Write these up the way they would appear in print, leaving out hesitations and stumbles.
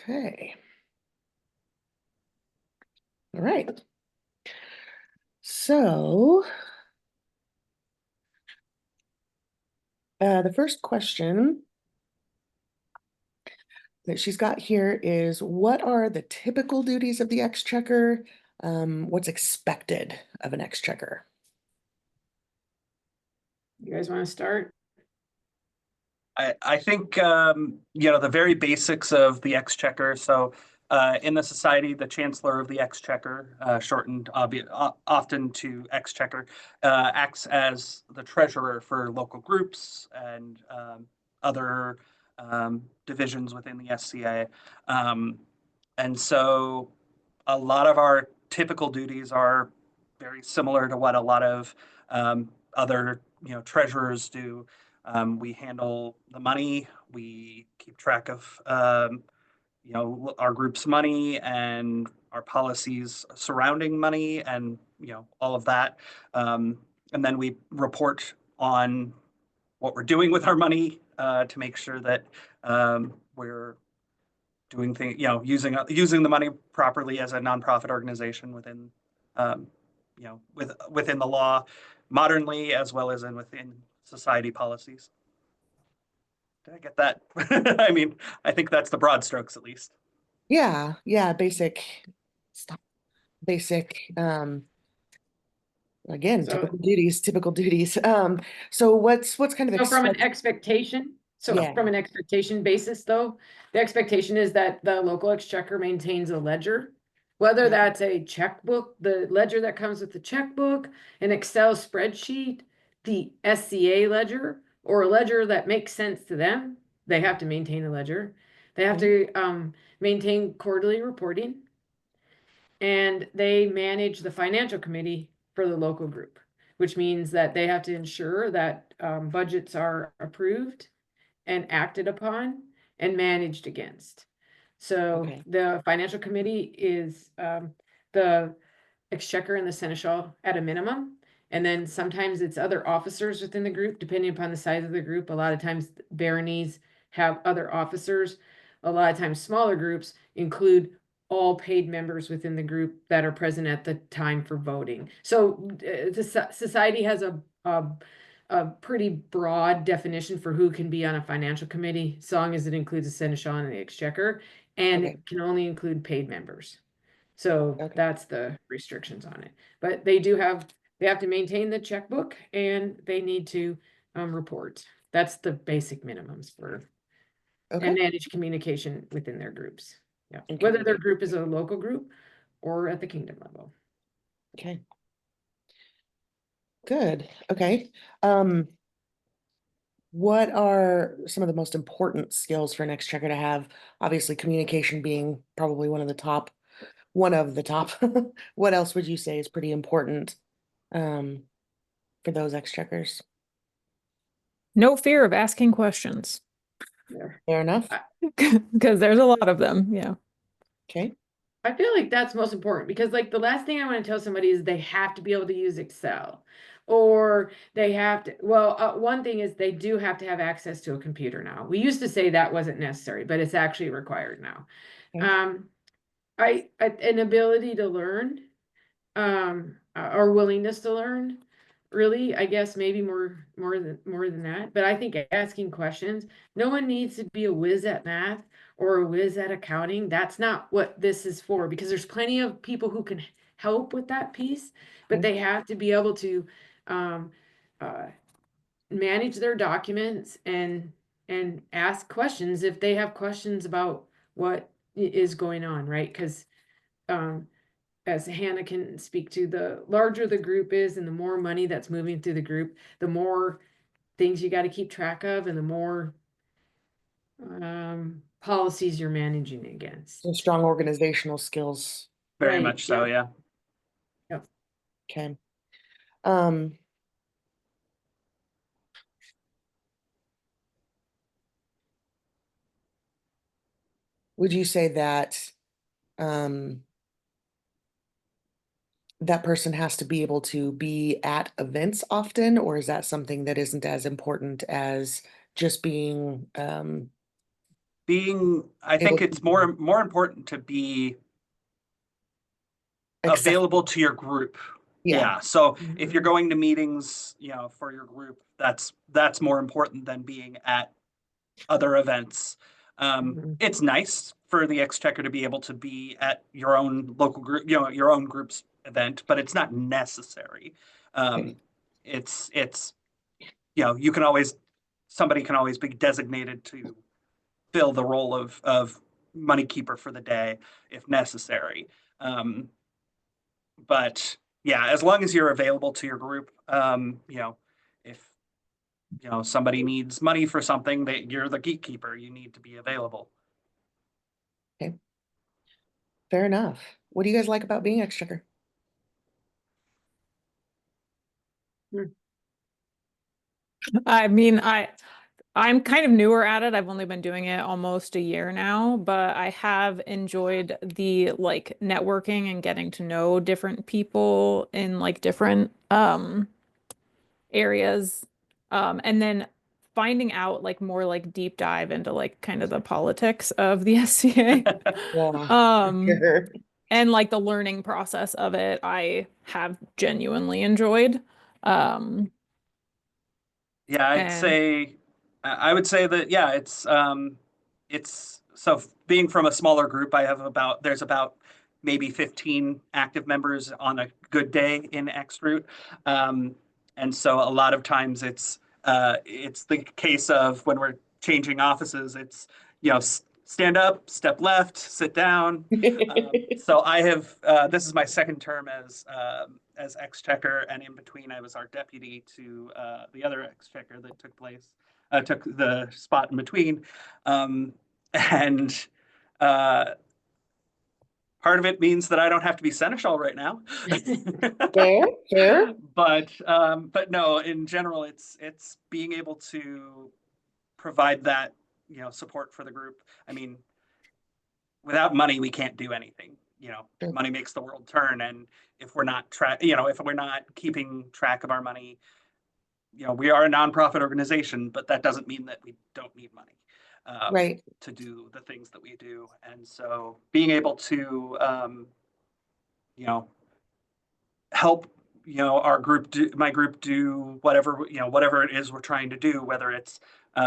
Okay. All right. So the first question that she's got here is, what are the typical duties of the exchequer? What's expected of an exchequer? You guys want to start? I think the very basics of the exchequer. So in the society, the chancellor of the exchequer, shortened often to exchequer, acts as the treasurer for local groups and other divisions within the SCA. And so a lot of our typical duties are very similar to what a lot of other treasurers do. We handle the money. We keep track of our group's money and our policies surrounding money, and all of that. And then we report on what we're doing with our money to make sure that we're doing things, using the money properly as a nonprofit organization within within the law, modernly, as well as within society policies. Did I get that? I mean, I think that's the broad strokes, at least. Yeah, basic stuff. Again, typical duties. So what's kind of from an expectation? Yeah. From an expectation basis, though, the expectation is that the local exchequer maintains a ledger, whether that's a checkbook, the ledger that comes with the checkbook, an Excel spreadsheet, the SCA ledger, or a ledger that makes sense to them. They have to maintain a ledger. They have to maintain quarterly reporting, and they manage the financial committee for the local group, which means that they have to ensure that budgets are approved and acted upon and managed against. So the financial committee is the exchequer and the seneschal at a minimum. And then sometimes it's other officers within the group, depending upon the size of the group. A lot of times baronies have other officers. A lot of times smaller groups include all paid members within the group that are present at the time for voting. So the society has a pretty broad definition for who can be on a financial committee, so long as it includes a seneschal and the exchequer, and it can only include paid members. So that's the restrictions on it. But they have to maintain the checkbook, and they need to report. That's the basic minimums for and manage communication within their groups. Yeah, whether their group is a local group or at the kingdom level. Okay. Good. Okay. What are some of the most important skills for an exchequer to have? Obviously, communication being probably one of the top. What else would you say is pretty important for those exchequers? No fear of asking questions. Fair enough. Because there's a lot of them. Yeah. Okay. I feel like that's most important, because like the last thing I want to tell somebody is they have to be able to use Excel, or they have to, one thing is they do have to have access to a computer now. We used to say that wasn't necessary, but it's actually required now. An ability to learn, or willingness to learn, really, I guess maybe more than that. But I think asking questions, no one needs to be a whiz at math or a whiz at accounting. That's not what this is for, because there's plenty of people who can help with that piece, but they have to be able to manage their documents and ask questions if they have questions about what is going on, right? Because as Hannah can speak to, the larger the group is and the more money that's moving through the group, the more things you got to keep track of, and the more policies you're managing against. So strong organizational skills. Very much so, yeah. Yep. Okay. Would you say that that person has to be able to be at events often, or is that something that isn't as important as just being I Able think to- it's more important to be Accessible. available to your group. Yeah. Yeah. So if you're Mhm. going to meetings, for your group, that's more important than being at other events. Mhm. It's nice for the Exchequer to be able to be at your own local group, your own group's event, but it's not necessary. Okay. It's you can always somebody can always be designated to fill the role of money keeper for the day if necessary. But yeah, as long as you're available to your group, if somebody needs money for something, that you're the gatekeeper, you need to be available. Okay. Fair enough. What do you guys like about being Exchequer? I mean, I'm kind of newer at it. I've only been doing it almost a year now, but I have enjoyed the like networking and getting to know different people in like different areas. And then finding out like more like deep dive into like kind of the politics of the SCA. Yeah. Um, Sure. and like the learning process of it, I have genuinely enjoyed. Um, Yeah, and I would say that, yeah, it's so being from a smaller group, there's about maybe 15 active members on a good day in Xroot. And so a lot of times it's the case of when we're changing offices, it's, stand up, step left, sit down. So this is my second term as Exchequer, and in between I was our deputy to the other Exchequer that took the spot in between. And uh, part of it means that I don't have to be seneschal right now. Fair, fair. But no, in general, it's being able to provide that, support for the group. I mean, without money, we can't do anything. Sure. Money makes the world turn, and if we're not keeping track of our money, we are a nonprofit organization, but that doesn't mean that we don't need money Right. to do the things that we do. And so, being able to, you know, help my group do whatever it is we're trying to do, whether it's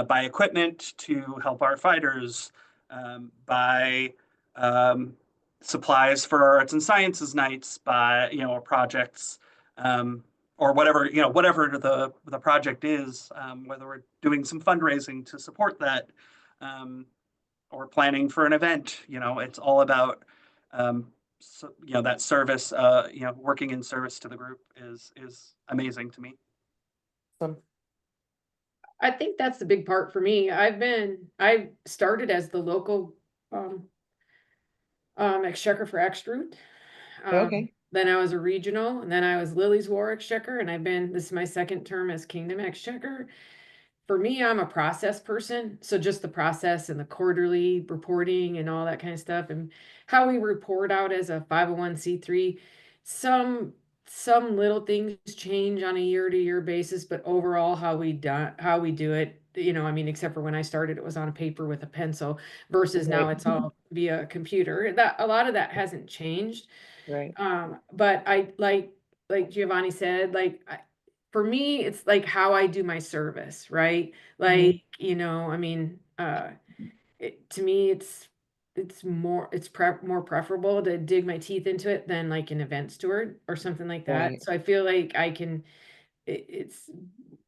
buy equipment to help our fighters, buy supplies for our arts and sciences nights, buy projects, or whatever the project is, whether we're doing some fundraising to support that, or planning for an event. It's all about so, that service, working in service to the group is amazing to me. Awesome. I think that's the big part for me. I started as the local exchequer for Exroot. Okay. Then I was a regional, and then I was Lily's War Exchequer, and this is my second term as Kingdom Exchequer. For me, I'm a process person, so just the process and the quarterly reporting and all that kind of stuff, and how we report out as a 501c3. Some little things change on a year-to-year basis, but overall, how we do it, I mean, except for when I started, it was on a paper with a pencil, versus now Right. it's all via computer. That a lot of that hasn't changed. Right. But I like Giovanni said, for me, it's like how I do my service, right? Mhm. I mean, to me, more preferable to dig my teeth into it than like an event steward or something like that. Right. So I feel like it's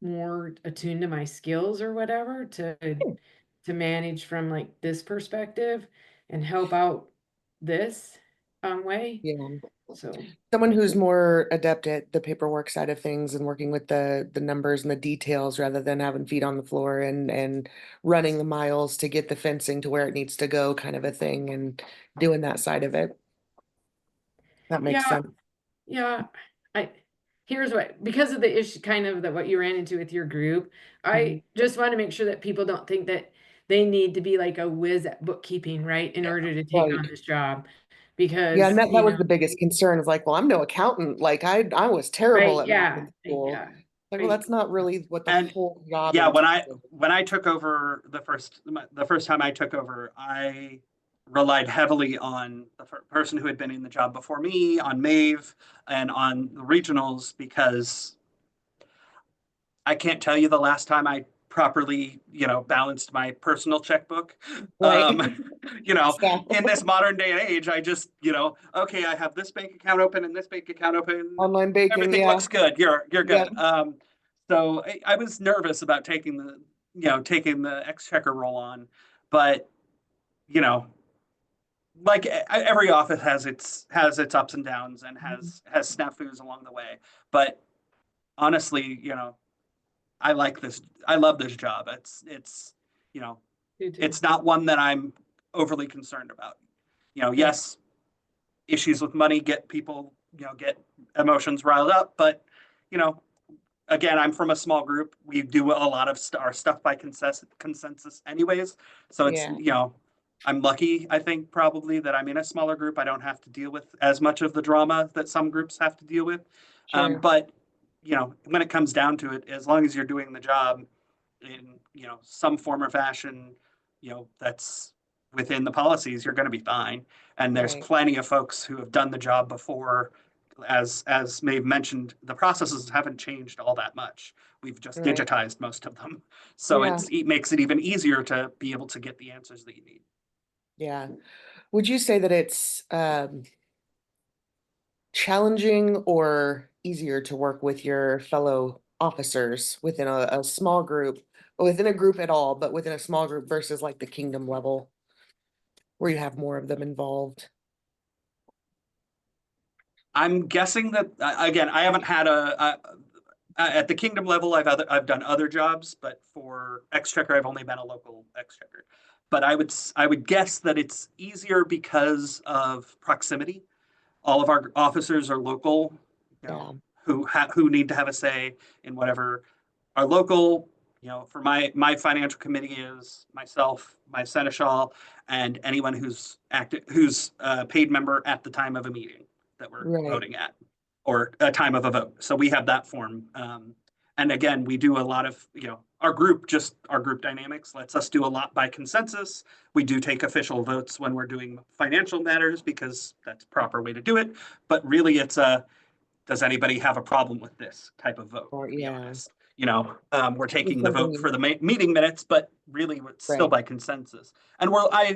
more attuned to my skills or whatever to manage from like this perspective and help out this way. Yeah. So Someone who's more adept at the paperwork side of things and working with the numbers and the details rather than having feet on the floor and running the miles to get the fencing to where it needs to go, kind of a thing, and doing that side of it. That makes yeah, sense. yeah. I Here's what, because of the issue kind of that what you ran into with your group, Mhm. I just want to make sure that people don't think that they need to be like a whiz at bookkeeping, right, in Yeah. order to take Right. on this job. Yeah, and Because, that was the biggest concern. Is like, well, I'm no accountant. Like I was terrible right, at math yeah, in school. yeah. Like, well, that's not really what the And whole job yeah, entails. when I took over the first time I took over, I relied heavily on the person who had been in the job before me, on Maeve, and on the regionals, because I can't tell you the last time I properly, balanced my personal checkbook. Right. You know, So, in this modern day and age, I just, okay, I have this bank account open and this bank account open. online baking, Everything yeah. looks good. You're Yep. good. So I was nervous about taking the exchequer role on, but you know, like every office has its ups and downs and has snafus along the way. But honestly, I like this. I love this job. It's you know, You too. it's not one that I'm overly concerned about. Yeah. Yes, issues with money get people, get emotions riled up, but you know, again, I'm from a small group. We do a lot of our stuff by consensus anyways. So it's, Yeah. I'm lucky, I think, probably that I'm in a smaller group. I don't have to deal with as much of the drama that some groups have to deal with. Sure. But, when it comes down to it, as long as you're doing the job in, some form or fashion, that's within the policies, you're going to be fine. And there's Right. plenty of folks who have done the job before. As Maeve mentioned, the processes haven't changed all that much. We've just Right. digitized most of them. So Yeah. it makes it even easier to be able to get the answers that you need. Yeah. Would you say that it's challenging or easier to work with your fellow officers within a small group, or within a group at all, but within a small group versus like the kingdom level where you have more of them involved? I'm guessing that again, I haven't had at the kingdom level. I've done other jobs, but for exchequer, I've only been a local exchequer. But I would guess that it's easier because of proximity. All of our officers are local, Yeah. who need to have a say in whatever our local. For my financial committee is myself, my seneschal, and anyone who's a paid member at the time of a meeting that we're Right. voting at, or a time of a vote. So we have that form. And again, we do a lot of, our group dynamics lets us do a lot by consensus. We do take official votes when we're doing financial matters because that's the proper way to do it. But really, it's does anybody have a problem with this type of vote? Or To be yeah. honest, we're taking It's the something vote for the meeting minutes, but really it's still right. by consensus. And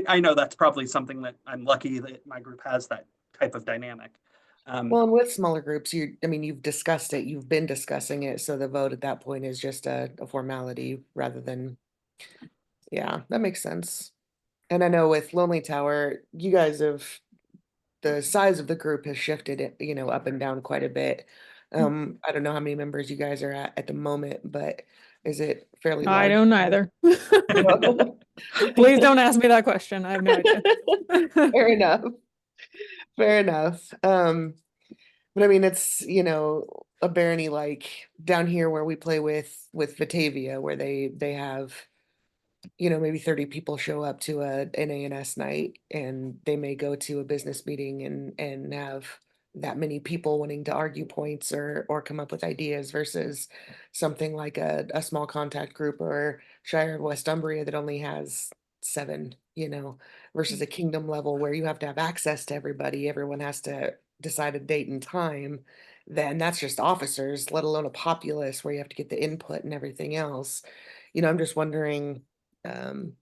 I know that's probably something that I'm lucky that my group has that type of dynamic. Well, and with smaller groups, I mean, you've discussed it, you've been discussing it, so the vote at that point is just a formality rather than, yeah, that makes sense. And I know with Lonely Tower, you guys have, the size of the group has shifted it, up and down quite a bit. I don't know how many members you guys are at the moment, but is it fairly I large? don't either. No. Please don't ask me that question. I have no idea. Fair enough. Fair enough. But I mean, it's, a barony like down here where we play with Batavia, where they have, maybe 30 people show up to an ANS night, and they may go to a business meeting and have that many people wanting to argue points or come up with ideas versus something like a small contact group or Shire of Westbury that only has 7, versus a kingdom level where you have to have access to everybody. Everyone has to decide a date and time. Then that's just officers, let alone a populace where you have to get the input and everything else. I'm just wondering, um,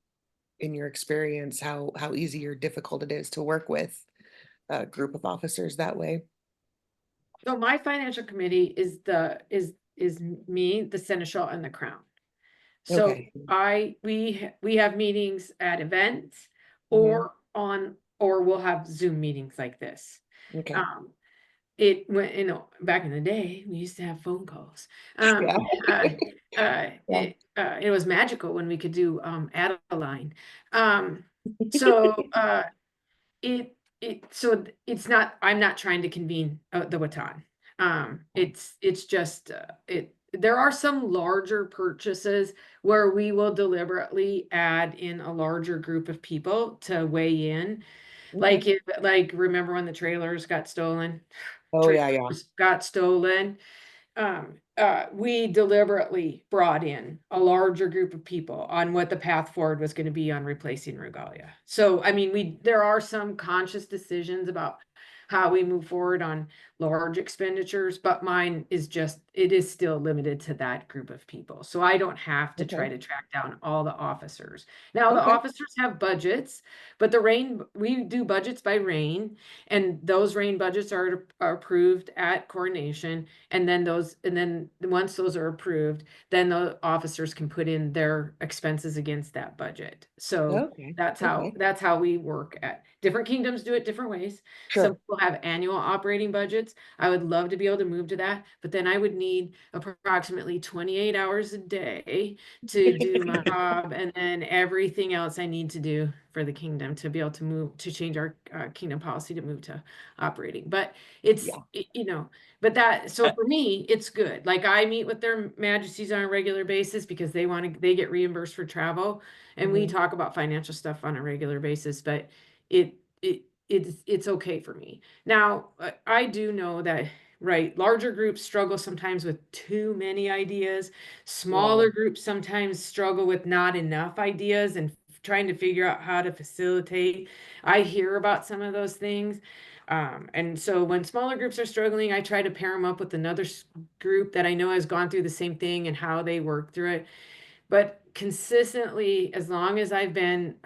in your experience, how easy or difficult it is to work with a group of officers that way. So my financial committee is me, the seneschal, and the crown. So Okay. we have meetings at events or we'll have Zoom meetings like this. Okay. It went, back in the day, we used to have phone calls. Yeah. It was magical when we could do Adeline. So it's not, I'm not trying to convene the Watan. It's just there are some larger purchases where we will deliberately add in a larger group of people to weigh in. Like remember when the trailers got stolen? Oh yeah, yeah. Trailers got stolen. we deliberately brought in a larger group of people on what the path forward was going to be on replacing regalia. So, I mean, there are some conscious decisions about how we move forward on large expenditures, but mine is it is still limited to that group of people. So I don't have to try Okay. to track down all the officers. Now, the Okay. officers have budgets, but we do budgets by reign, and those reign budgets are approved at coronation. And then once those are approved, then the officers can put in their expenses against that budget. So Okay. that's Okay. how we work at different kingdoms do it different ways. Some Sure. people have annual operating budgets. I would love to be able to move to that, but then I would need approximately 28 hours a day to do my job, and then everything else I need to do for the kingdom to be able to move to change our kingdom policy to move to operating. But it's Yeah. but so for me, it's good. Like, I meet with their majesties on a regular basis because they get reimbursed for travel, and we Mhm. talk about financial stuff on a regular basis, but it's okay for me. Now, I do know that, right, larger groups struggle sometimes with too many ideas. Smaller groups sometimes struggle with not enough ideas and trying to figure out how to facilitate. I hear about some of those things. And so when smaller groups are struggling, I try to pair them up with another group that I know has gone through the same thing and how they work through it. But consistently, as long as I've been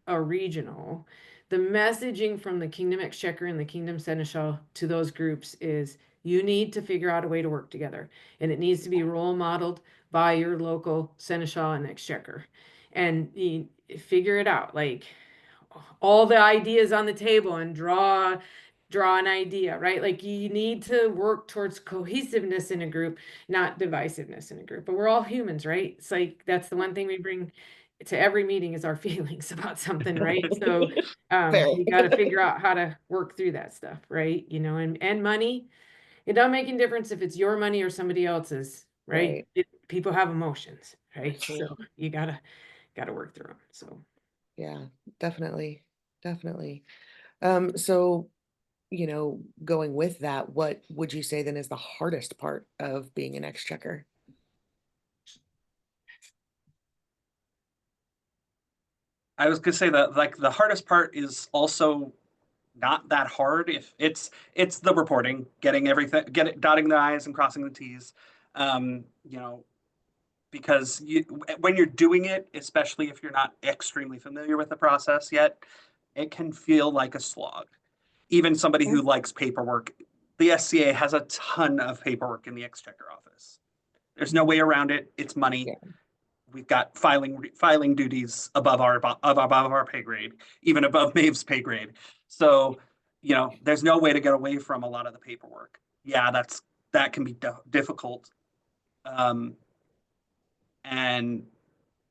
a regional, the messaging from the Kingdom Exchequer and the Kingdom Seneschal to those groups is, you need to figure out a way to work together, and it needs to be role modeled by your local Seneschal and Exchequer, and you figure it out, like all the ideas on the table, and draw an idea, right? Like, you need to work towards cohesiveness in a group, not divisiveness in a group. But we're all humans, right? It's like, that's the one thing we bring to every meeting is our feelings about something, right? So Fair. you got to figure out how to work through that stuff, right? And money, it don't make any difference if it's your money or somebody else's, right? Right. People have emotions, right? True. So you gotta work through them. So Yeah, definitely. Definitely. So, going with that, what would you say then is the hardest part of being an exchequer? I was gonna say that, like, the hardest part is also not that hard. If it's the reporting, getting everything, dotting the i's and crossing the t's. You know, because when you're doing it, especially if you're not extremely familiar with the process yet, it can feel like a slog. Even somebody who likes paperwork, the SCA has a ton of paperwork in the Exchequer office. There's no way around it. It's money. Yeah. We've got filing duties above our pay grade, even above Maeve's pay grade. So, there's no way to get away from a lot of the paperwork. Yeah, that can be difficult. And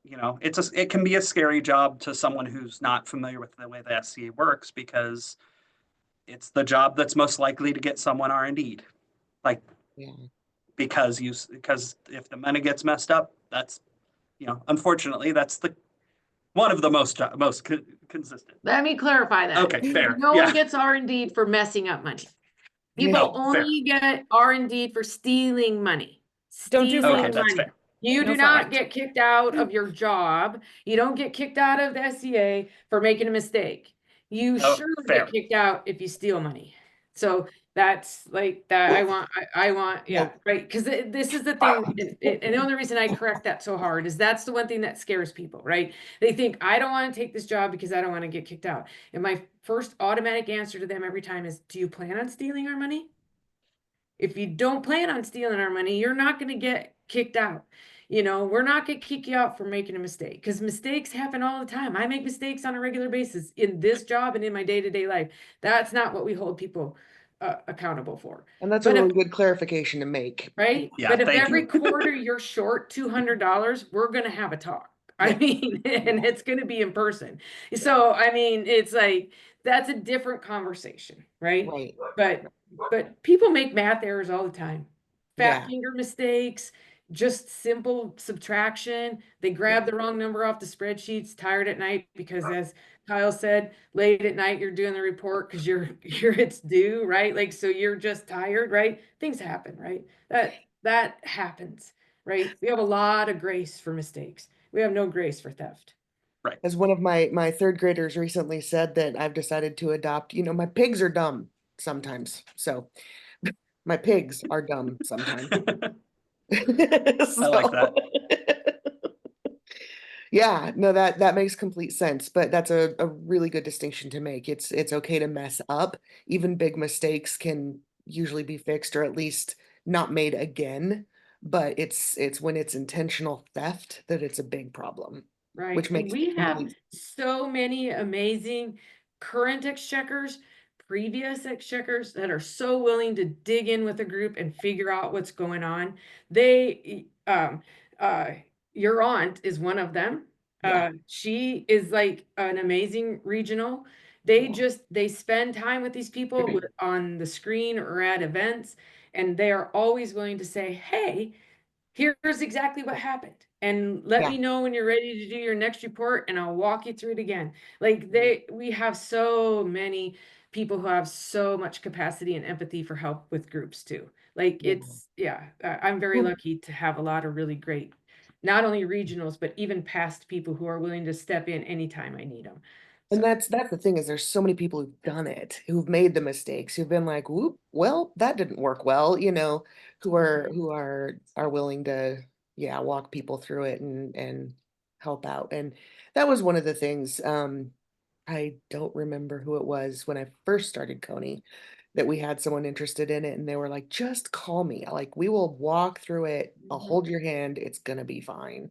it can be a scary job to someone who's not familiar with the way the SCA works, because it's the job that's most likely to get someone R&D'd. Like, Yeah. because if the money gets messed up, that's, unfortunately, that's one of the most consistent. let me clarify that. Okay, fair. No Yeah. one gets R&D for messing up money. Yeah. People Oh, fair. only get R&D for stealing money. Don't do Okay, fraud. that's fair. You No do not fraud. get kicked out of your job. You don't get kicked out of the SCA for making a mistake. You Oh, sure fair. get kicked out if you steal money. So that's like that. I want, yeah, Nope. right. Because this is the thing. And the only reason I correct that so hard is that's the one thing that scares people, right? They think, I don't want to take this job because I don't want to get kicked out. And my first automatic answer to them every time is, do you plan on stealing our money? If you don't plan on stealing our money, you're not going to get kicked out. We're not going to kick you out for making a mistake, because mistakes happen all the time. I make mistakes on a regular basis in this job and in my day-to-day life. That's not what we hold people accountable for. And that's a But really good clarification to make. right? Yeah, But if thank every you. quarter you're short $200, we're going to have a talk. I Yeah. mean, and it's going to be in person. So, I mean, it's like, that's a different conversation, right? Right. But people make math errors all the time. Fat Yeah. finger mistakes, just simple subtraction. They grab the wrong number off the spreadsheets, tired at night, because, as Kyle said, late at night you're doing the report because you're it's due, right? Like, so you're just tired, right? Things happen, right? that happens, right? We have a lot of grace for mistakes. We have no grace for theft. As one of my third graders recently said, that I've decided to adopt, my pigs are dumb sometimes. So my pigs are dumb sometimes. I like that. Yeah, no, that makes complete sense, but that's a really good distinction to make. It's okay to mess up. Even big mistakes can usually be fixed or at least not made again. But it's when it's intentional theft that it's a big problem, Right. which And makes we have complete. so many amazing current exchequers, previous exchequers that are so willing to dig in with a group and figure out what's going on. They, uh, your aunt is one of them. Yeah. She is like an amazing regional. They spend time with these people on the screen or at events, and they are always willing to say, hey, here's exactly what happened. And let Yeah. me know when you're ready to do your next report and I'll walk you through it again. Like we have so many people who have so much capacity and empathy for help with groups too. Like Yeah. I'm very Well, lucky to have a lot of really great, not only regionals, but even past people who are willing to step in anytime I need them. and So, that's the thing is there's so many people who've done it, who've made the mistakes, who've been like, whoop, well, that didn't work well, who are willing to, yeah, walk people through it and help out. And that was one of the things, I don't remember who it was when I first started Coney, that we had someone interested in it and they were like, just call me. Like, we will walk through it. I'll hold your hand. It's gonna be fine.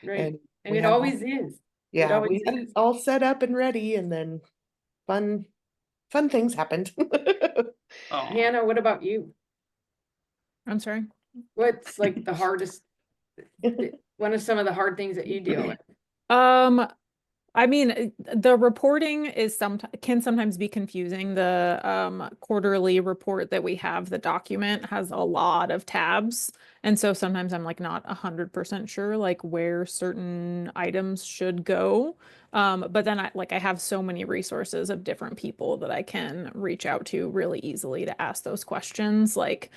right. And And we it had always is. It yeah, we always had is. it all set up and ready, and then fun things happened. Oh, Hannah, what about you? I'm sorry. What's like the hardest, one of some of the hard things that you deal with? Um, I mean, the reporting is can sometimes be confusing. The quarterly report that we have, the document has a lot of tabs. And so sometimes I'm like not 100% sure like where certain items should go. But then I have so many resources of different people that I can reach out to really easily to ask those questions. Like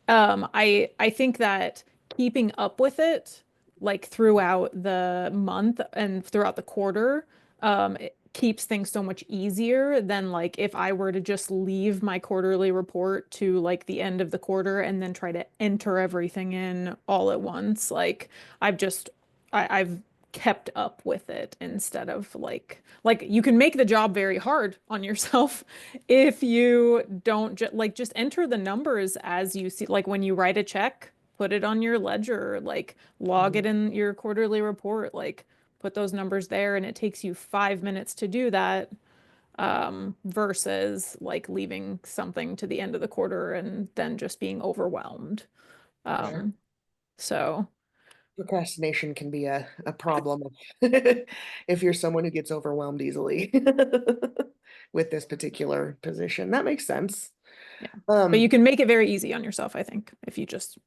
I think that keeping up with it, like throughout the month and throughout the quarter, it keeps things so much easier than like if I were to just leave my quarterly report to like the end of the quarter and then try to enter everything in all at once. Like I've just I've kept up with it instead of like you can make the job very hard on yourself if you don't just enter the numbers as you see, like when you write a check, put it on your ledger, like log it in your quarterly report, like put those numbers there, and it takes you 5 minutes to do that, versus like leaving something to the end of the quarter and then just being overwhelmed. Yeah, Um, so procrastination can be a problem if you're someone who gets overwhelmed easily with this particular position. That makes sense. yeah, but you Um, can make it very easy on yourself, I think, if you just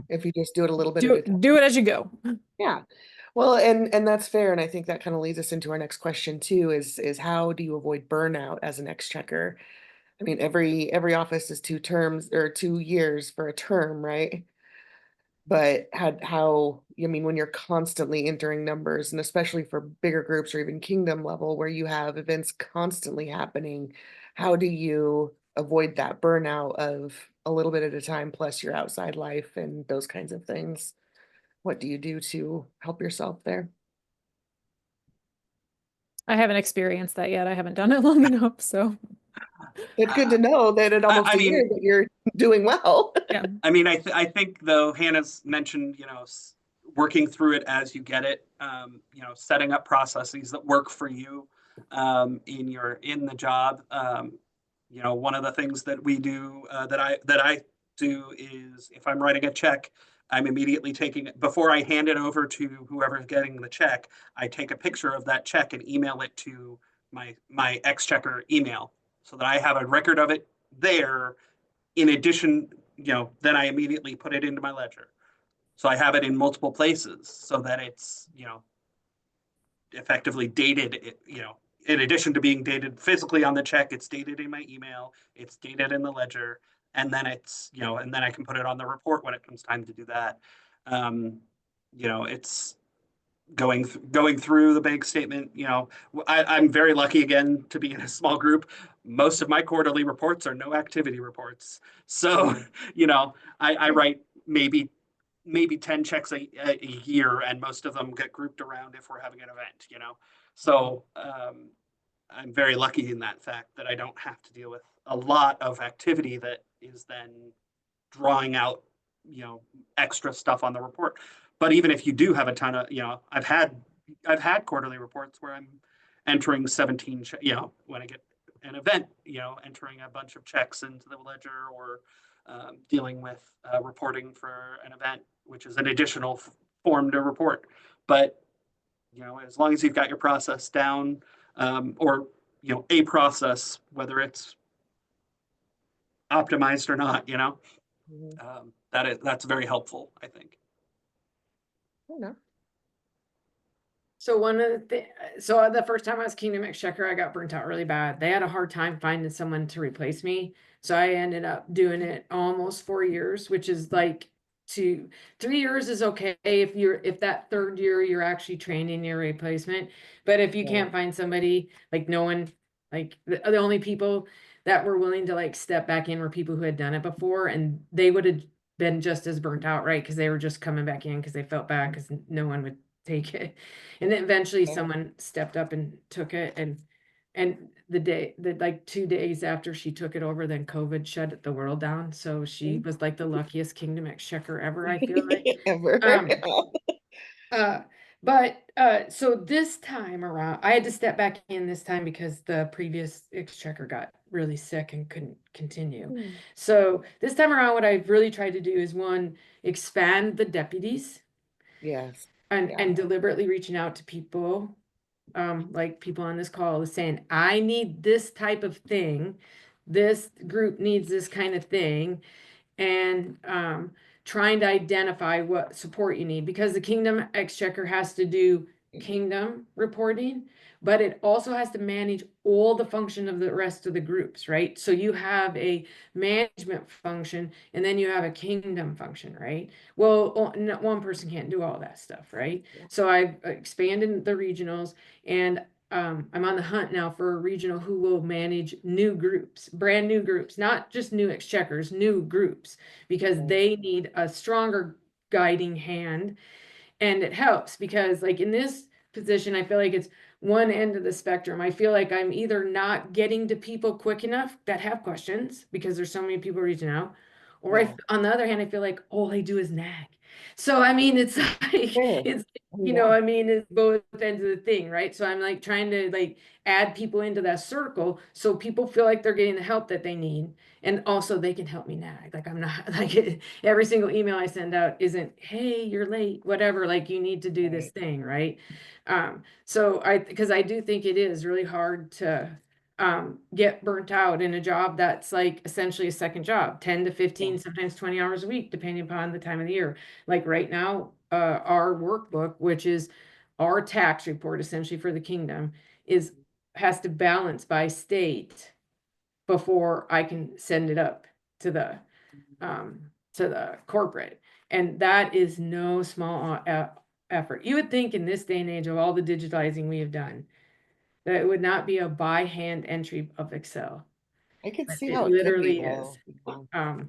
if you just do it a little bit at a time. do it as you go. Yeah. Well, and that's fair. And I think that kind of leads us into our next question too, is how do you avoid burnout as an exchequer? I mean, every office is 2 terms or 2 years for a term, right? But how, I mean, when you're constantly entering numbers, and especially for bigger groups or even kingdom level where you have events constantly happening, how do you avoid that burnout of a little bit at a time plus your outside life and those kinds of things? What do you do to help yourself there? I haven't experienced that yet. I haven't done it long enough, so It's good to know that at almost I a year mean, that you're doing well. yeah. I think though Hannah's mentioned, working through it as you get it, setting up processes that work for you in the job. One of the things that we do that I do is if I'm writing a check, I'm immediately taking it before I hand it over to whoever's getting the check. I take a picture of that check and email it to my Exchequer email so that I have a record of it there. In addition, then I immediately put it into my ledger. So I have it in multiple places so that it's, effectively dated, in addition to being dated physically on the check, it's dated in my email, it's dated in the ledger. and then it's, and then I can put it on the report when it comes time to do that. It's going through the bank statement. I'm very lucky again to be in a small group. Most of my quarterly reports are no activity reports. So, I write maybe 10 checks a year, and most of them get grouped around if we're having an event. So I'm very lucky in that fact that I don't have to deal with a lot of activity that is then drawing out, extra stuff on the report. But even if you do have a ton of, I've had quarterly reports where I'm entering 17, when I get an event, entering a bunch of checks into the ledger, or dealing with reporting for an event, which is an additional form to report. But, as long as you've got your process down, or, a process, whether it's optimized or not, Mhm. that's very helpful, I think. I don't know. So one of so the first time I was Kingdom Exchequer, I got burnt out really bad. They had a hard time finding someone to replace me. So I ended up doing it almost 4 years, which is like 3 years is okay if that third year you're actually training your replacement. But if you Yeah. can't find somebody, like no one, like the only people that were willing to like step back in were people who had done it before, and they would have been just as burnt out, right? Because they were just coming back in because they felt bad because no one would take it. And then eventually Yeah. someone stepped up and took it, and like 2 days after she took it over, then COVID shut the world down. So she was like the luckiest Kingdom Exchequer ever, I feel like. Ever. So this time around, I had to step back in this time because the previous Exchequer got really sick and couldn't continue. Hmm. So this time around, what I've really tried to do is, one, expand the deputies Yes. and Yeah. deliberately reaching out to people, like people on this call, is saying, I need this type of thing. This group needs this kind of thing. And trying to identify what support you need, because the Kingdom Exchequer has to do kingdom reporting, but it also has to manage all the function of the rest of the groups, right? So you have a management function, and then you have a kingdom function, right? Well, one person can't do all that stuff, right? Yeah. So I've expanded the regionals, and I'm on the hunt now for a regional who will manage new groups, brand new groups, not just new exchequers, new groups, because Right. they need a stronger guiding hand. And it helps because, like, in this position, I feel like it's one end of the spectrum. I feel like I'm either not getting to people quick enough that have questions because there's so many people reaching out, or Yeah. on the other hand, I feel like all I do is nag. So I mean, it's like Sure. it's Yeah. I mean, it's both ends of the thing, right? So I'm like trying to like add people into that circle so people feel like they're getting the help that they need, and also they can help me nag. Like, I'm not like every single email I send out isn't, hey, you're late, whatever, like you need to do this Right. thing, right? So because I do think it is really hard to get burnt out in a job that's like essentially a second job, 10 to 15, Yeah. sometimes 20 hours a week, depending upon the time of the year. Like right now, our workbook, which is our tax report essentially for the kingdom, has to balance by state before I can send it up to the corporate. And that is no small effort. You would think in this day and age of all the digitizing we have done, that it would not be a by hand entry of Excel, I could but see it how it could be literally is. though.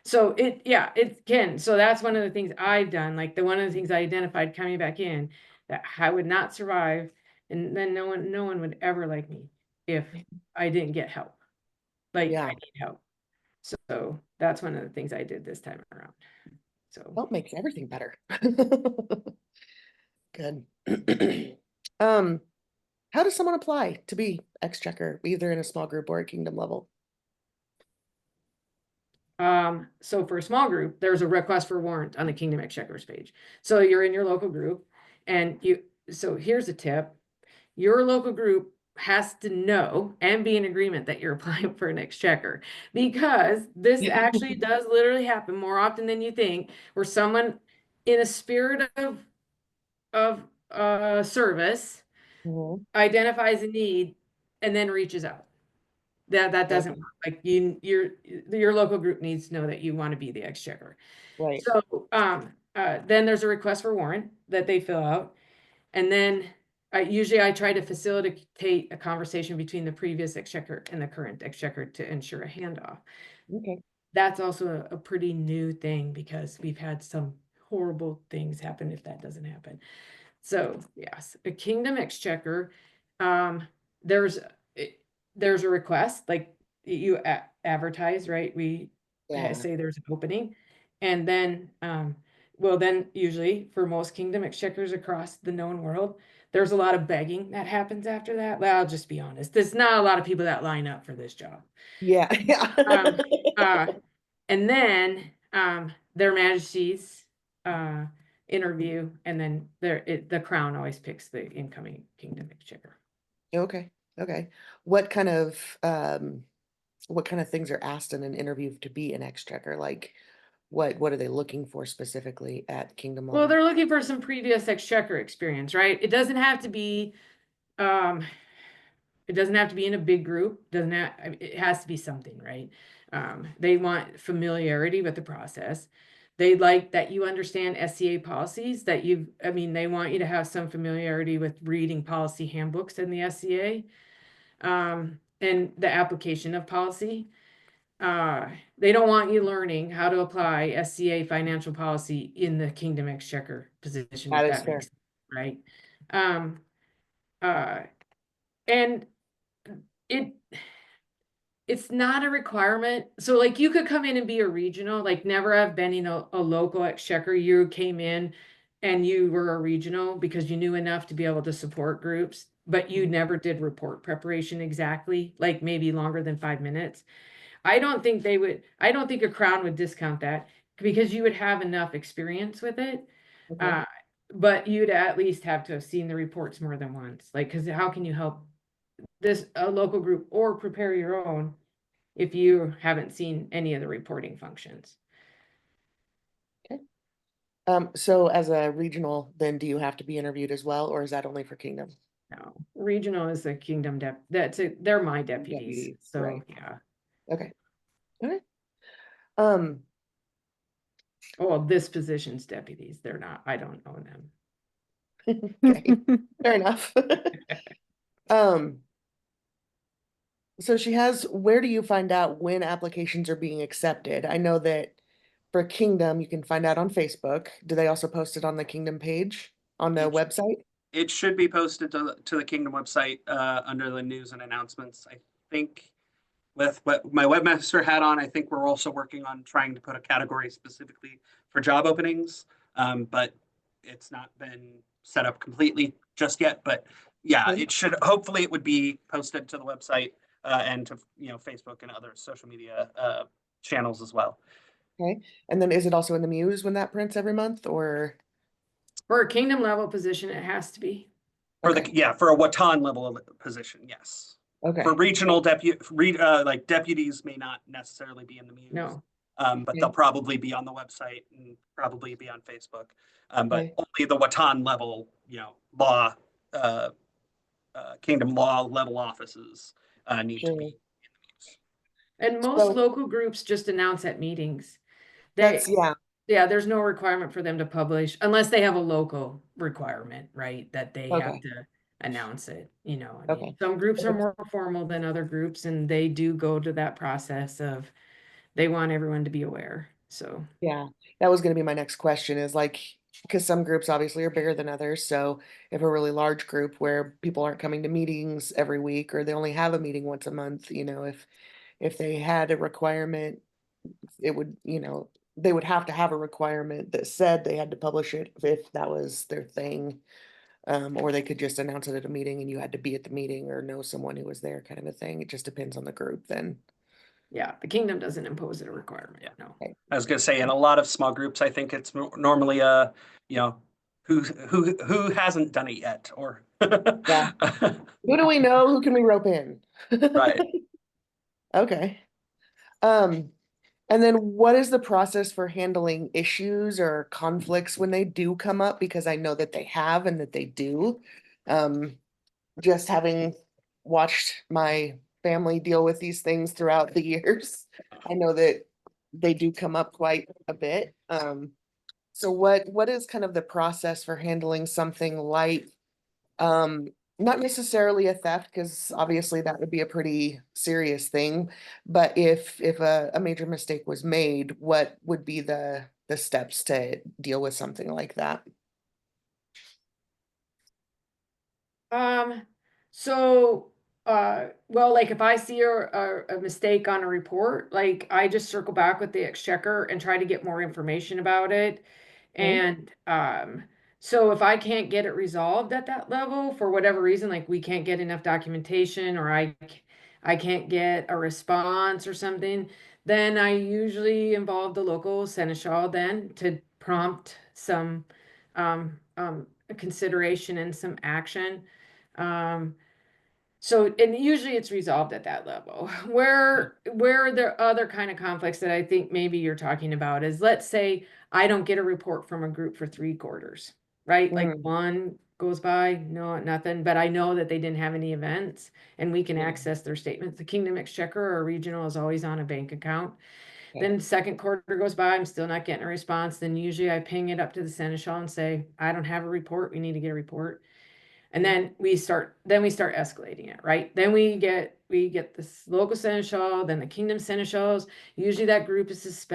So it can. So that's one of the things I've done. Like one of the things I identified coming back in, that I would not survive, and then no one would ever like me if I didn't get help. Like, Yeah. I need help. So that's one of the things I did this time around. So Help makes everything better. Good. How does someone apply to be Exchequer, either in a small group or at kingdom level? so for a small group, there's a request for warrant on the Kingdom Exchequers page. So you're in your local group, and so here's a tip. Your local group has to know and be in agreement that you're applying for an exchequer, because this actually does literally happen more often than you think, where someone in a spirit of service Mhm. identifies a need and then reaches out. That doesn't Okay. work. Like your local group needs to know that you want to be the exchequer. Right. So then there's a request for warrant that they fill out. And then usually I try to facilitate a conversation between the previous exchequer and the current exchequer to ensure a handoff. Okay. That's also a pretty new thing because we've had some horrible things happen if that doesn't happen. So yes, a kingdom exchequer, there's there's a request, like you advertise, right? We Yeah. say there's an opening, and then well then usually for most kingdom exchequers across the known world, there's a lot of begging that happens after that. Well, I'll just be honest, there's not a lot of people that line up for this job. Yeah. Yeah. Um, and then their majesties interview, and then the crown always picks the incoming kingdom exchequer. Okay. Okay. What kind of things are asked in an interview to be an exchequer? Like what are they looking for specifically at kingdom Well, level? they're looking for some previous exchequer experience, right? It doesn't have to be um it doesn't have to be in a big group, doesn't have, it has to be something, right? They want familiarity with the process. They like that you understand SCA policies, that they want you to have some familiarity with reading policy handbooks in the SCA, and the application of policy. They don't want you learning how to apply SCA financial policy in the kingdom exchequer position, if That is that fair. makes sense, right? Um, uh, and it it's not a requirement. So like you could come in and be a regional, like never have been in a local exchequer. You came in and you were a regional because you knew enough to be able to support groups, but you never did report preparation exactly, like maybe longer than 5 minutes. I don't think a crown would discount that because you would have enough experience with it. Okay. Uh, but you'd at least have to have seen the reports more than once. Like, because how can you help a local group or prepare your own if you haven't seen any of the reporting functions? So as a regional, then do you have to be interviewed as well, or is that only for kingdom? No, regional is a kingdom they're my deputies. Deputies, So right. yeah. Okay. Okay. Um, Oh, this position's deputies. They're not, I don't know them. okay, fair enough. Um, so she has, where do you find out when applications are being accepted? I know that for Kingdom, you can find out on Facebook. Do they also post it on the Kingdom page on the It sh- website? It should be posted to the Kingdom website under the news and announcements. I think with what my webmaster hat on, I think we're also working on trying to put a category specifically for job openings, but it's not been set up completely just yet. But yeah, Okay. it should, hopefully it would be posted to the website and to Facebook and other social media channels as well. Okay. And then is it also in the Muse when that prints every month or? For a kingdom level position, it has to be. For Okay. for a Watan level of position, yes. Okay. For regional like deputies may not necessarily be in the Muse. No. But they'll probably be on the website and probably be on Facebook. But Okay. only the Watan level, law, kingdom law level offices need to Sure. be. And most So local groups just announce at meetings. that's, yeah. Yeah, there's no requirement for them to publish unless they have a local requirement, right? That they have Okay. to announce it, Okay. some groups If are it's- more formal than other groups, and they do go to that process of they want everyone to be aware. So Yeah, that was gonna be my next question is like, because some groups obviously are bigger than others. So if a really large group where people aren't coming to meetings every week or they only have a meeting once a month, if they had a requirement, it would, they would have to have a requirement that said they had to publish it if that was their thing. Or they could just announce it at a meeting and you had to be at the meeting or know someone who was there kind of a thing. It just depends on the group then. yeah, the kingdom doesn't impose a requirement. Yeah. No. I was going to say, in a lot of small groups, I think it's normally who hasn't done it yet, or Yeah. Who do we know? Who can we rope in? right. Okay. And then what is the process for handling issues or conflicts when they do come up? Because I know that they have and that they do. Just having watched my family deal with these things throughout the years. I know that they do come up quite a bit. So what is kind of the process for handling something like, um, not necessarily a theft, because obviously that would be a pretty serious thing, but if a major mistake was made, what would be the steps to deal with something like that? Um, so, well, like if I see a mistake on a report, like I just circle back with the exchequer and try to get more information about it. Okay. And, so if I can't get it resolved at that level for whatever reason, like we can't get enough documentation or I can't get a response or something, then I usually involve the local seneschal then to prompt some, consideration and some action. Um, so, and usually it's resolved at that level. Where the other kind of conflicts that I think maybe you're talking about is, let's say I don't get a report from a group for 3 quarters, right? Like Mm, one goes by, no, nothing, but I know that they didn't have any events and we can yeah, access their statements. The Kingdom Exchequer or regional is always on a bank account. okay, Then second quarter goes by, I'm still not getting a response. Then usually I ping it up to the seneschal and say, I don't have a report. We need to get a report. And okay, then we start escalating it, right? Then we get this local seneschal, then the kingdom seneschals. Usually that group is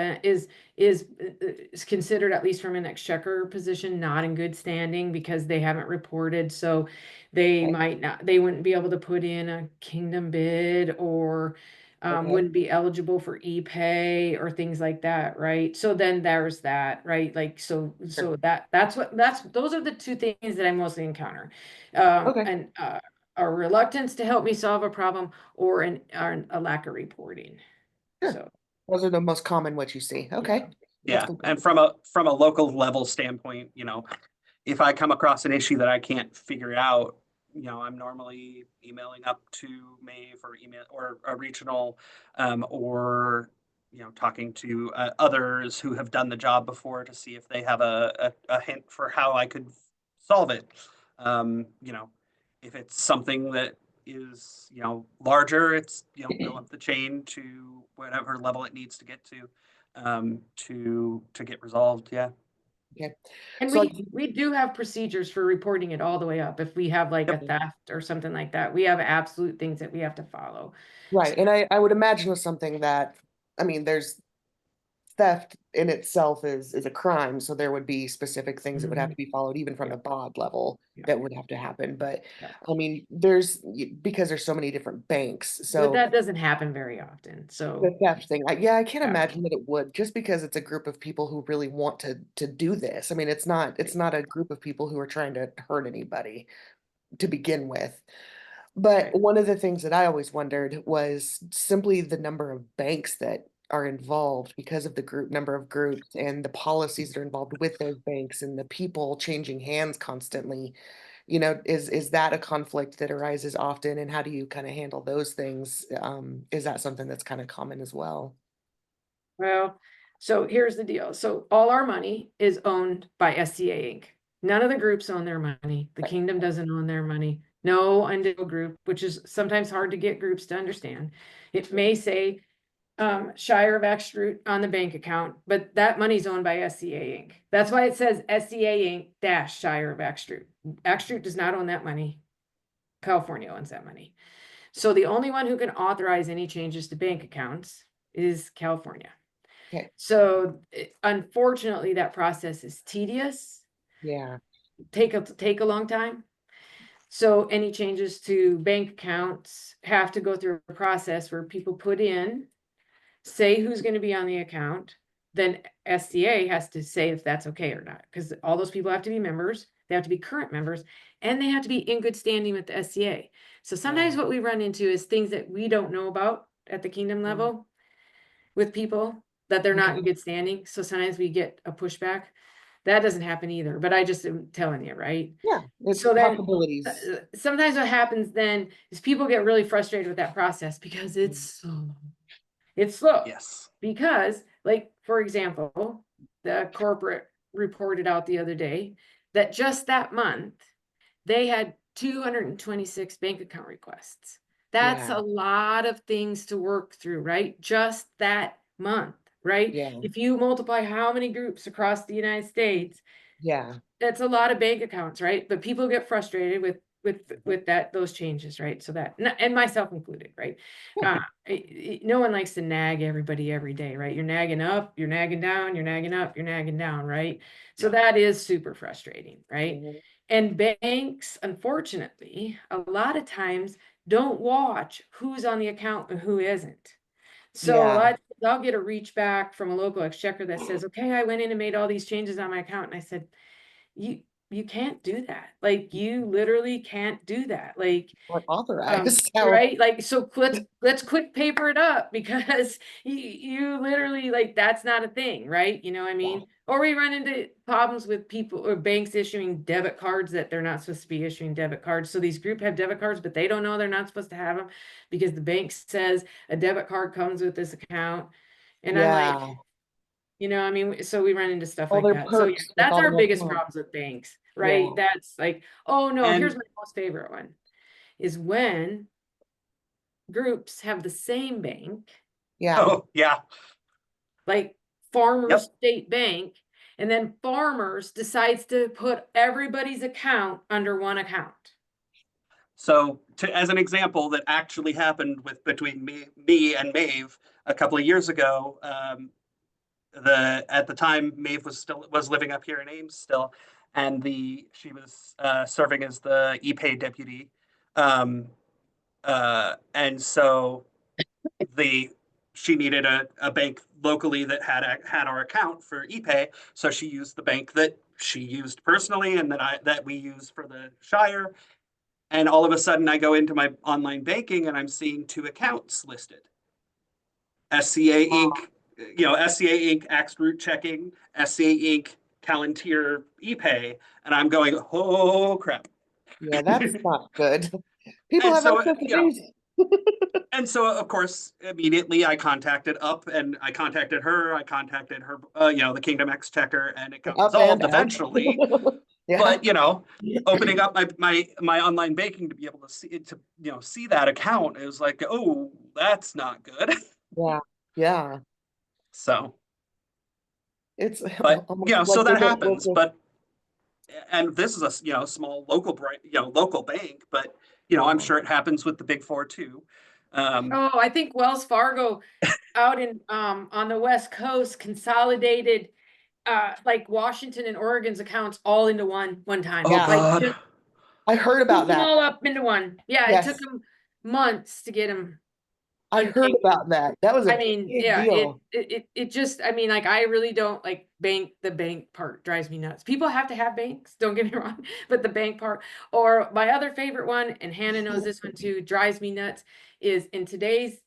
considered, at least from an exchequer position, not in good standing because they haven't reported. So they okay, they wouldn't be able to put in a kingdom bid, or okay, wouldn't be eligible for e-pay or things like that, right? So then there's that, right? Like, sure, that's those are the two things that I mostly encounter. okay, And a reluctance to help me solve a problem, or a lack of reporting. sure. So, Those are the most common what you see. Okay. yeah. That's Yeah, good. and from a local level standpoint, if I come across an issue that I can't figure out, I'm normally emailing up to Maeve or email or a regional, or talking to others who have done the job before to see if they have a hint for how I could solve it. If it's something that is larger, it's go up the chain to whatever level it needs to get to get resolved. Yeah. Okay. And So, we do have procedures for reporting it all the way up. If we have like a Yep. theft or something like that, we have absolute things that we have to follow. right, and I would imagine with something that, I mean, there's theft in itself is a crime, so there would be specific things that would have to be followed even from Yeah. the BOD level Yeah. that would have to happen. But Yeah. I mean, because there's so many different banks, But so that doesn't happen very often. the So, theft thing, yeah, I can't yeah. imagine that it would, just because it's a group of people who really want to do this. I mean, it's not a group of people who are trying to hurt anybody to begin with. But Right. one of the things that I always wondered was simply the number of banks that are involved because of the number of groups and the policies that are involved with those banks and the people changing hands constantly. Is that a conflict that arises often, and how do you kind of handle those things? Is that something that's kind of common as well? Well, so here's the deal. So all our money is owned by SCA Inc. None of the groups own their money. The Right. kingdom doesn't own their money. No individual group, which is sometimes hard to get groups to understand. It may say Scir of Exchequer on the bank account, but that money's owned by SCA Inc. That's why it says SCA Inc. dash Scir of Exchequer. Exchequer does not own that money. California owns that money. So the only one who can authorize any changes to bank accounts is California. Okay. So unfortunately, that process is tedious, Yeah. take a long time. So any changes to bank accounts have to go through a process where people put in, say who's going to be on the account, then SCA has to say if that's okay or not, because all those people have to be members, they have to be current members, and they have to be in good standing with the SCA. So sometimes what we run into is things that we don't know about at the kingdom level with people, that they're not in Okay. good standing. So sometimes we get a pushback. That doesn't happen either, but I just am telling you, right? Yeah. It's So then possibilities. sometimes what happens then is people get really frustrated with that process because it's slow. Yes. Because, like, for example, the corporate reported out the other day that just that month they had 226 bank account requests. That's Yeah. a lot of things to work through, right? Just that month, right? Yeah. If you multiply how many groups across the United States, Yeah. that's a lot of bank accounts, right? But people get frustrated with those changes, right? So that, and myself included, right? No one likes to nag everybody every day, right? You're nagging up, you're nagging down, you're nagging up, you're nagging down, right? So Yeah. that is super frustrating, right? Mhm. And banks, unfortunately, a lot of times don't watch who's on the account and who isn't. So a Yeah. lot, I'll get a reach back from a local exchequer that says, okay, I went in and made all these changes on my account. And I said, you can't do that. Like, you literally can't do that. Like, Not authorized. So right? Like, so let's quick paper it up, because you literally, like, that's not a thing, right? You know what I mean? Or we run into problems with people or banks issuing debit cards that they're not supposed to be issuing debit cards. So these group have debit cards, but they don't know they're not supposed to have them because the bank says a debit card comes with this account. And I'm like, yeah. you know, I mean, so we run into stuff All like their that. So yeah, perks with that's all our the biggest accounts. problems with banks, Yeah. right? That's like, oh no, here's And my most favorite one, is when groups have the same bank, Yeah. oh yeah, like Farmers yep. State Bank, and then Farmers decides to put everybody's account under one account. So as an example that actually happened with between me and Maeve a couple of years ago, at the time Maeve was living up here in Ames still, and she was serving as the ePay deputy, and so the she needed a bank locally that had our account for ePay, so she used the bank that she used personally and that we use for the Shire. And all of a sudden, I go into my online banking and I'm seeing two accounts listed: SCA Inc. SCA Inc. Axe Root Checking, SCA Inc. Calontir ePay, and I'm going, oh crap. Yeah, that's not good. People And have so access to you know, things. and so of course immediately I contacted Up, and I contacted her. I contacted her, the Kingdom Exchequer, and it got Up and resolved down. eventually. Yeah. But opening up my online banking to be able to see that account is like, oh, that's not good. Yeah. Yeah. So, It's but almost like so they that don't work happens. with. But and this is a small local bank, but I'm Yeah. sure it happens with the big four too. Oh, I think Wells Fargo out in on the West Coast consolidated like Washington and Oregon's accounts all into one time. Oh Yeah. Like God, just I heard scoop about them that. all up into one. Yeah, it took Yes. them months to get them I heard untangled. about that. That was I a mean, big yeah, deal. it just, I mean, like, I really don't like the bank part drives me nuts. People have to have banks, don't get me wrong, but the bank part, or my other favorite one, and Hannah knows this one too, drives me nuts, is in today's,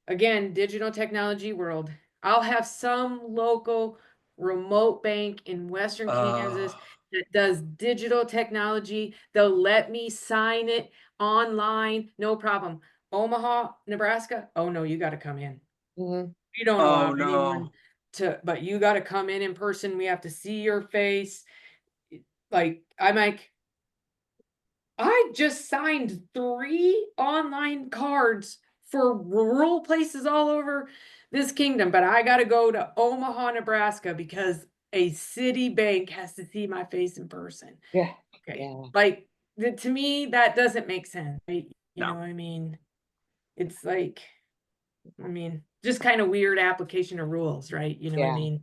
again, digital technology world, I'll have some local remote bank in Western Kansas that does digital technology. They'll let me sign it online, no problem. Omaha, Nebraska, oh no, you gotta come in. Mhm. We don't oh allow anyone no. but you gotta come in person. We have to see your face. Like, I'm like, I just signed 3 online cards for rural places all over this kingdom, but I gotta go to Omaha, Nebraska because a city bank has to see my face in person. Yeah. Okay, Yeah. like, to me, that doesn't make sense, right? You know No. what I mean? It's like, I mean, just kind of weird application of rules, right? You know what I Yeah. mean?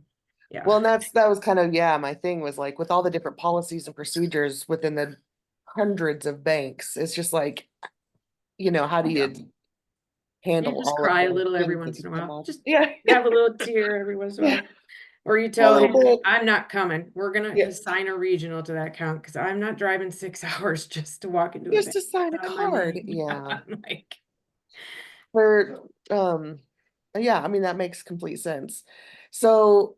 Yeah. Well, and that was kind of, my thing was like with all the different policies and procedures within the hundreds of banks, it's just like, how do Yeah. you You handle just all of cry a the little every things that once could in a come while. up? Just Yeah. have a little tear every once in a Yeah. while. Or you A tell little him, bit. I'm not coming. We're gonna Yeah. assign a regional to that account because I'm not driving 6 hours just to walk into a Just bank to sign a on my card. name. Yeah. I'm like, For yeah, I mean that makes complete sense. So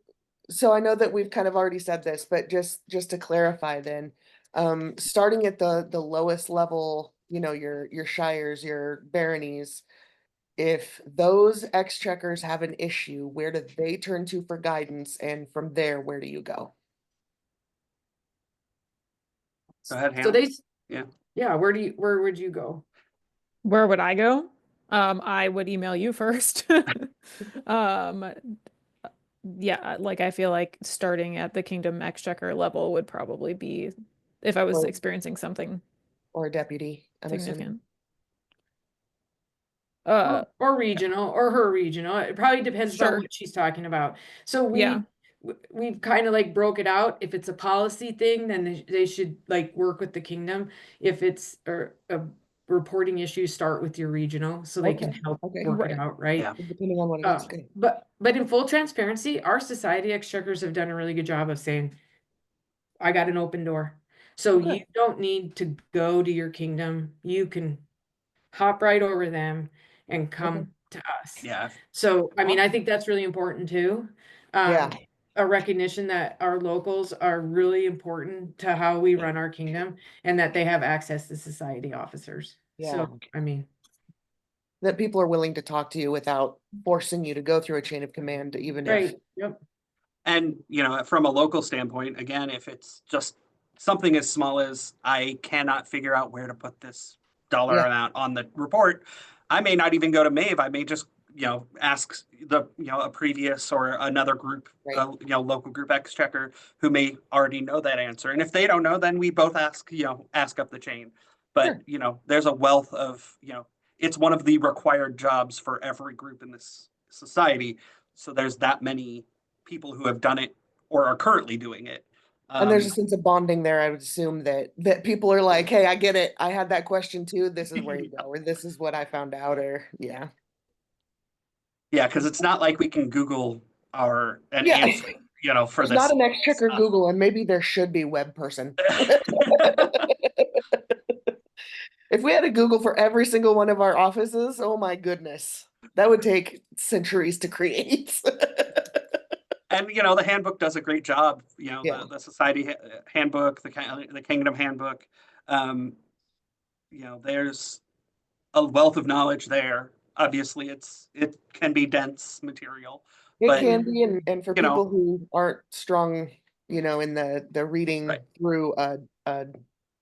I know that we've kind of already said this, but just to clarify then, starting at the lowest level, your shires, your baronies, if those exchequers have an issue, where do they turn to for guidance? And from there, where do you go? Go ahead, so Hannah. they, Yeah. yeah, where would you go? Where would I go? I would email you first. Um, yeah, like I feel like starting at the Kingdom Exchequer level would probably be if I was Or, experiencing something or a deputy, I'm assuming. significant. Uh, Or regional, or her regional. It probably depends on sure. what she's talking about. So Yeah. we've kind of like broke it out. If it's a policy thing, then they should like work with the kingdom. If it's a reporting issue, start with your regional so they can Okay, help okay. work it Right. out, right? Yeah. Depending on what it is, good. But in full transparency, our society exchequers have done a really good job of saying, I got an open door. So Okay. you don't need to go to your kingdom. You can hop right over them and Okay. come to us. Yeah. So, I mean, I think that's really important too. Yeah. A recognition that our locals are really important to how we run our kingdom and that they have access to society officers. Yeah. So, I mean, That people are willing to talk to you without forcing you to go through a chain of command, even if, right, yep. And, from a local standpoint, again, if it's just something as small as I cannot figure out where to put this dollar Yeah. amount on the report, I may not even go to Maeve. I may just, ask a previous or another group, Right. local group exchequer who may already know that answer. And if they don't know, then we both ask up the chain. But, Sure. there's a wealth of, it's one of the required jobs for every group in this society. So there's that many people who have done it or are currently doing it. And there's a sense of bonding there. I would assume that people are like, hey, I get it. I had that question too. This is where you go, or this is what I found out, or yeah. Yeah, because it's not like we can Google an Yeah. answer, for There's not this. an Exchequer Google, and maybe there should be web person. If we had a Google for every single one of our offices, oh my goodness, that would take centuries to create. And the handbook does a great job. Yeah. The society handbook, the kingdom handbook. There's a wealth of knowledge there. Obviously, it can be dense material, It but can be, and for you know, people who aren't strong, in the reading right, through a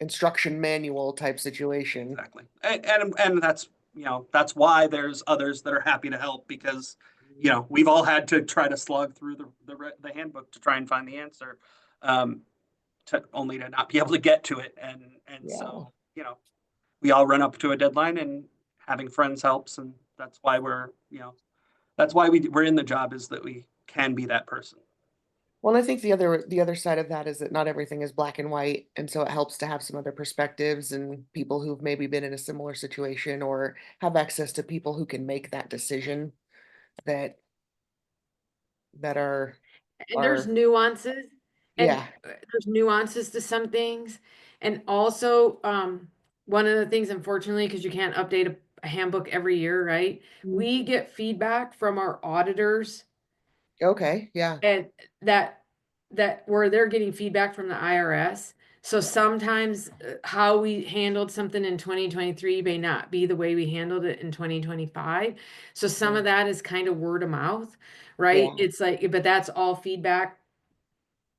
instruction manual type situation. exactly. And that's why there's others that are happy to help because we've all had to try to slog through the handbook to try and find the answer, only to not be able to get to it, and Yeah. so we all run up to a deadline, and having friends helps, and that's why we're in the job, is that we can be that person. Well, I think the other side of that is that not everything is black and white, and so it helps to have some other perspectives and people who've maybe been in a similar situation or have access to people who can make that decision that that And there's are nuances and yeah. there's nuances to some things. And also, one of the things, unfortunately, because you can't update a handbook every year, right? Mm. We get feedback from our auditors Okay, yeah. and that where they're getting feedback from the IRS. So sometimes how we handled something in 2023 may not be the way we handled it in 2025. So some of that is kind of word of mouth, right? Yeah. It's like, but that's all feedback,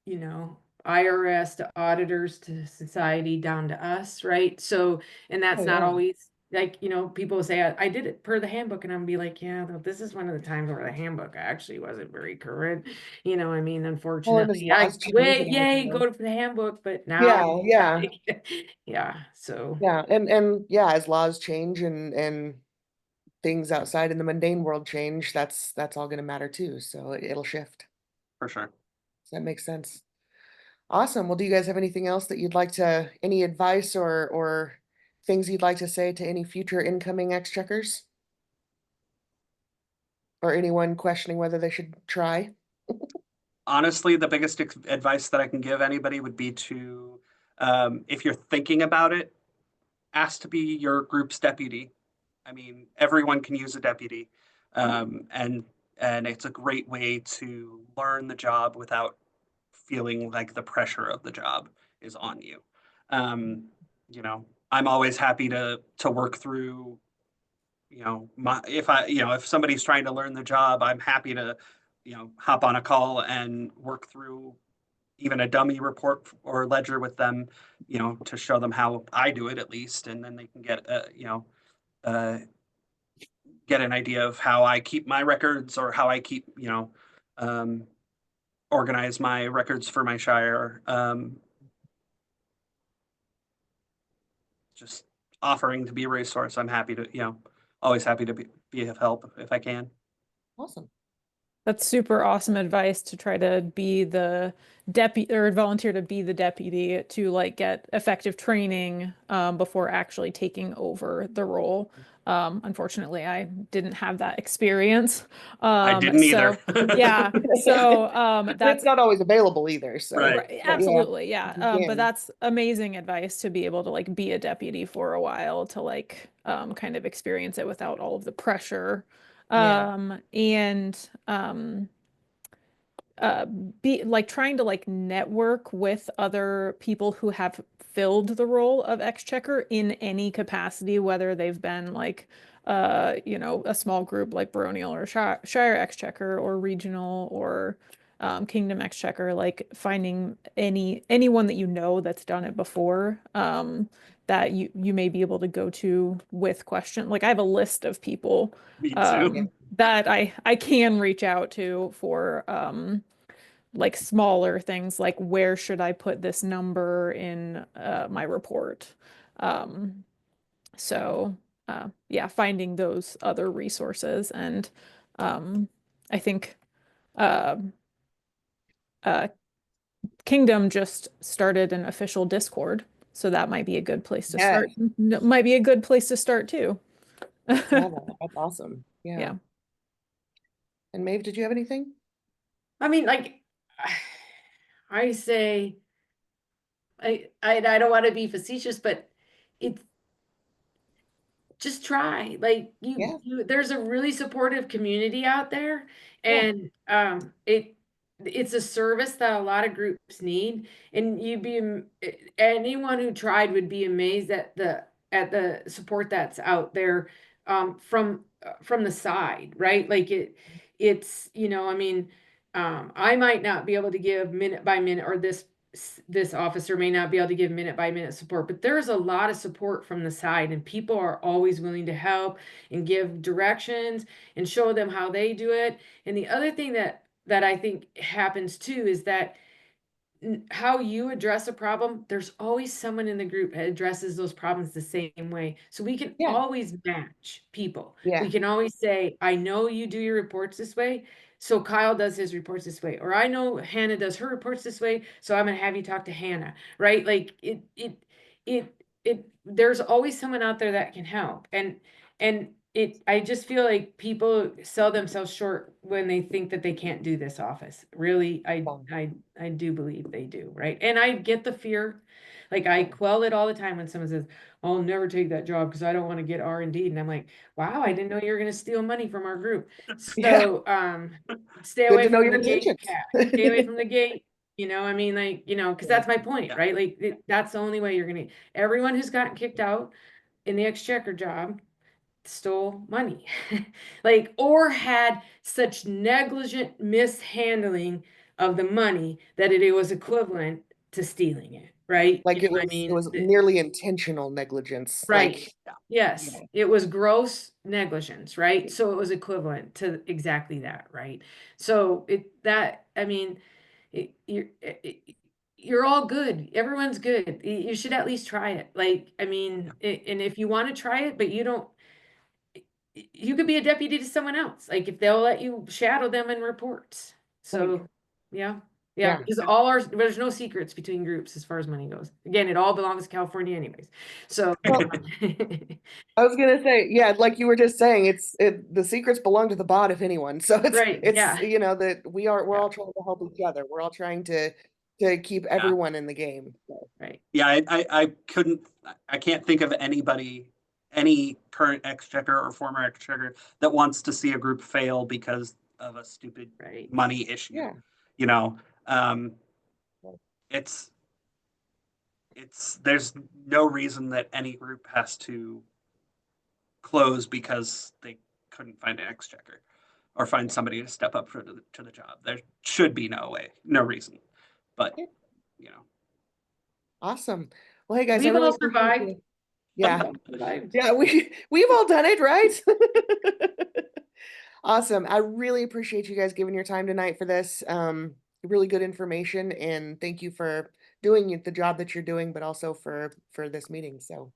IRS to auditors to society down to us, right? So, and that's Oh, not yeah. always like, people say, I did it per the handbook, and I'm be like, yeah, this is one of the times where the handbook actually wasn't very current. I mean, Well, and as unfortunately, laws change wait, and everything yay, else. go to the handbook, but now, Yeah, yeah, yeah, so. yeah. And yeah, as laws change and things outside in the mundane world change, that's all gonna matter too. So it'll shift. For sure. Does that make sense? Awesome. Well, do you guys have anything else that you'd like any advice or things you'd like to say to any future incoming exchequers? Or anyone questioning whether they should try? Honestly, the biggest advice that I can give anybody would be to, if you're thinking about it, ask to be your group's deputy. I mean, everyone can use a deputy, and it's a great way to learn the job without feeling like the pressure of the job is on you. Um, I'm always happy to work through. If somebody's trying to learn the job, I'm happy to, hop on a call and work through even a dummy report or ledger with them, to show them how I do it at least, and then they can get get an idea of how I keep my records or how I keep, organize my records for my shire. Just offering to be a resource. I'm happy to, always happy to be of help if I can. Awesome. That's super awesome advice to try to be the deputy or volunteer to be the deputy to like get effective training before actually taking over the role. Unfortunately, I didn't have that experience. I didn't either. Yeah, so But that's it's not always available either. So Right. right, but yeah, absolutely, yeah. if you But can. that's amazing advice to be able to like be a deputy for a while to like kind of experience it without all of the pressure. Yeah. And uh be like trying to like network with other people who have filled the role of exchequer in any capacity, whether they've been like a small group like baronial or shire exchequer or regional or kingdom exchequer, like finding anyone that you know that's done it before, that you may be able to go to with question. Like I have a list of people Me too. Yeah. that I can reach out to for like smaller things like where should I put this number in my report. Um, so yeah, finding those other resources. And I think uh, uh, Kingdom just started an official Discord, so that might be a good place to Yeah. start. Might be a good place to start too. Saw that. That's awesome. Yeah. Yeah. And Maeve, did you have anything? I mean, like, I say, I don't want to be facetious, but it's just try. Like Yeah. there's a really supportive community out there, Yeah. and it's a service that a lot of groups need, and anyone who tried would be amazed at the support that's out there from the side, right? Like it's I mean, I might not be able to give minute by minute, or this officer may not be able to give minute by minute support, but there's a lot of support from the side, and people are always willing to help and give directions and show them how they do it. And the other thing that I think happens too is that how you address a problem, there's always someone in the group that addresses those problems the same way. So we can Yeah. always match people. Yeah. We can always say, I know you do your reports this way, so Kyle does his reports this way. Or I know Hannah does her reports this way, so I'm gonna have you talk to Hannah, right? Like there's always someone out there that can help. And I just feel like people sell themselves short when they think that they can't do this office. Really, I do believe they do, right? And I get the fear. Like I quell it all the time when someone says, I'll never take that job because I don't want to get R&D. And I'm like, wow, I didn't know you were gonna steal money from our group. Yeah. So stay Good away to know from your the gate, intentions. cat. Stay away from the gate. I mean, like, because that's my point, Yeah. right? Like that's the only way you're gonna, everyone who's gotten kicked out in the exchequer job stole money, like, or had such negligent mishandling of the money that it was equivalent to stealing it, right? Like I it mean, was nearly intentional negligence. right. Like, Yes, yeah. it was gross negligence, right? So it was equivalent to exactly that, right? So I mean, you're all good. Everyone's good. You should at least try it. Like, I mean, and if you want to try it, but you could be a deputy to someone else, like if they'll let you shadow them in reports. So, yeah, Yeah. because there's no secrets between groups as far as money goes. Again, it all belongs to California anyways. So, Well, I was gonna say, yeah, like you were just saying, the secrets belong to the bot, if anyone. So right, yeah, that we're Yeah. all trying to help each other. We're all trying to keep everyone in the game. So, right, Yeah, I can't think of any current exchequer or former exchequer that wants to see a group fail because of a stupid right. money issue. yeah. You know, it's there's no reason that any group has to close because they couldn't find an exchequer or find somebody to step up to the job. There should be no reason, but Yeah. you know. Awesome. Well, hey guys, I We've really all appreciate survived. you. Yeah. Right. Yeah, we've all done it, right? Awesome. I really appreciate you guys giving your time tonight for this. Really good information, and thank you for doing the job that you're doing, but also for this meeting. So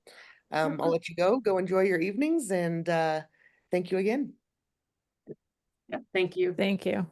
I'll let you go. Go enjoy your evenings, and thank you again. Yeah, thank you. Thank you.